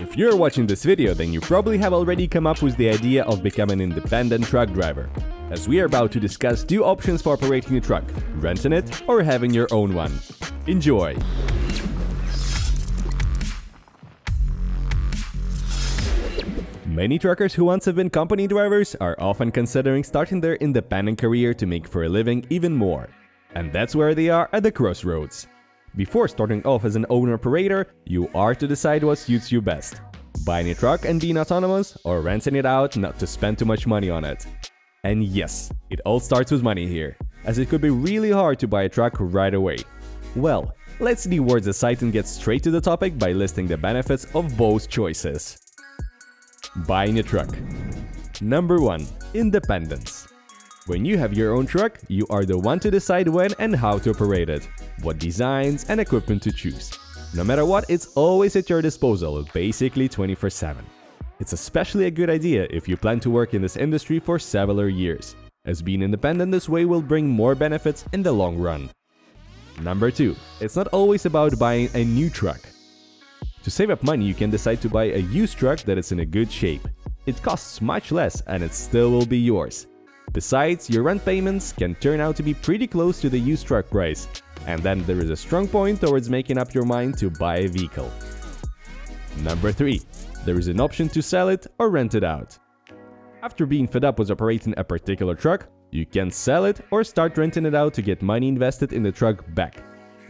If you're watching this video, then you probably have already come up with the idea of becoming an independent truck driver, as we are about to discuss two options for operating a truck: renting it or having your own one. Enjoy! Many truckers who once have been company drivers are often considering starting their independent career to make for a living even more. And that's where they are at the crossroads. Before starting off as an owner-operator, you are to decide what suits you best: buying a truck and being autonomous, or renting it out not to spend too much money on it. And yes, it all starts with money here, as it could be really hard to buy a truck right away. Well, let's leave words aside and get straight to the topic by listing the benefits of both choices. Buying a truck. Number 1. Independence. When you have your own truck, you are the one to decide when and how to operate it, what designs and equipment to choose. No matter what, it's always at your disposal, basically 24/7. It's especially a good idea if you plan to work in this industry for several years, as being independent this way will bring more benefits in the long run. Number 2. It's not always about buying a new truck. To save up money, you can decide to buy a used truck that is in a good shape. It costs much less and it still will be yours. Besides, your rent payments can turn out to be pretty close to the used truck price, and then there is a strong point towards making up your mind to buy a vehicle. Number 3. There is an option to sell it or rent it out. After being fed up with operating a particular truck, you can sell it or start renting it out to get money invested in the truck back.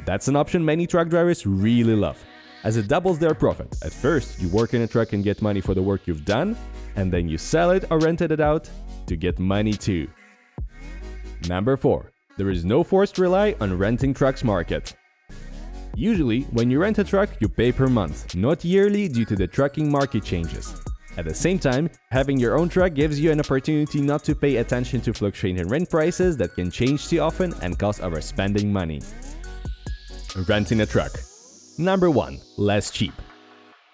That's an option many truck drivers really love, as it doubles their profit. At first, you work in a truck and get money for the work you've done, and then you sell it or rented it out to get money too. Number 4. There is no forced rely on renting trucks market. Usually, when you rent a truck, you pay per month, not yearly due to the trucking market changes. At the same time, having your own truck gives you an opportunity not to pay attention to fluctuating rent prices that can change too often and cause overspending money. Renting a truck. Number 1. Less cheap.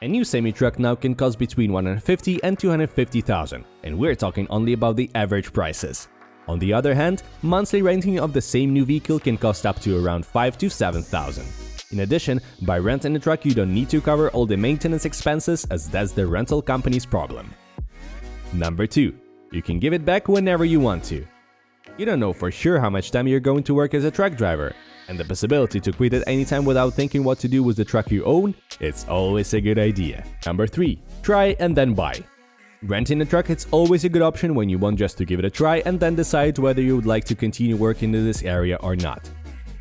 A new semi-truck now can cost between $150,000 and $250,000, and we're talking only about the average prices. On the other hand, monthly renting of the same new vehicle can cost up to around $5,000 to $7,000. In addition, by renting a truck you don't need to cover all the maintenance expenses, as that's the rental company's problem. Number 2. You can give it back whenever you want to. You don't know for sure how much time you're going to work as a truck driver, and the possibility to quit at any time without thinking what to do with the truck you own, it's always a good idea. Number 3. Try and then buy. Renting a truck is always a good option when you want just to give it a try and then decide whether you would like to continue working in this area or not.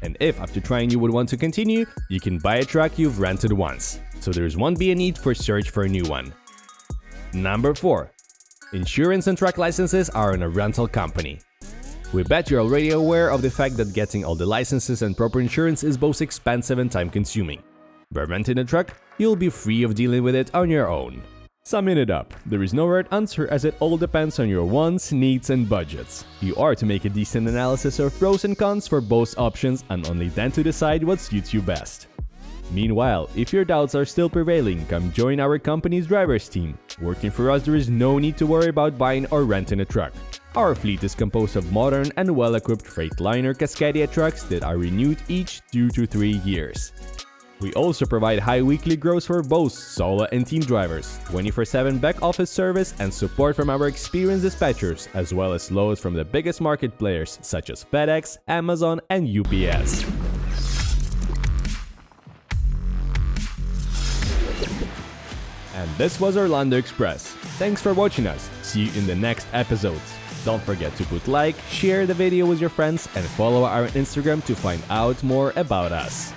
And if after trying you would want to continue, you can buy a truck you've rented once, so there won't be a need for search for a new one. Number 4. Insurance and truck licenses are in a rental company. We bet you're already aware of the fact that getting all the licenses and proper insurance is both expensive and time-consuming. By renting a truck, you'll be free of dealing with it on your own. Summing it up, there is no right answer, as it all depends on your wants, needs and budgets. You are to make a decent analysis of pros and cons for both options and only then to decide what suits you best. Meanwhile, if your doubts are still prevailing, come join our company's drivers team. Working for us, there is no need to worry about buying or renting a truck. Our fleet is composed of modern and well-equipped Freightliner Cascadia trucks that are renewed each 2 to 3 years. We also provide high weekly gross for both solo and team drivers, 24/7 back office service and support from our experienced dispatchers, as well as loads from the biggest market players such as FedEx, Amazon and UPS. And this was Orlando Xpress. Thanks for watching us. See you in the next episodes. Don't forget to put like, share the video with your friends and follow our Instagram to find out more about us.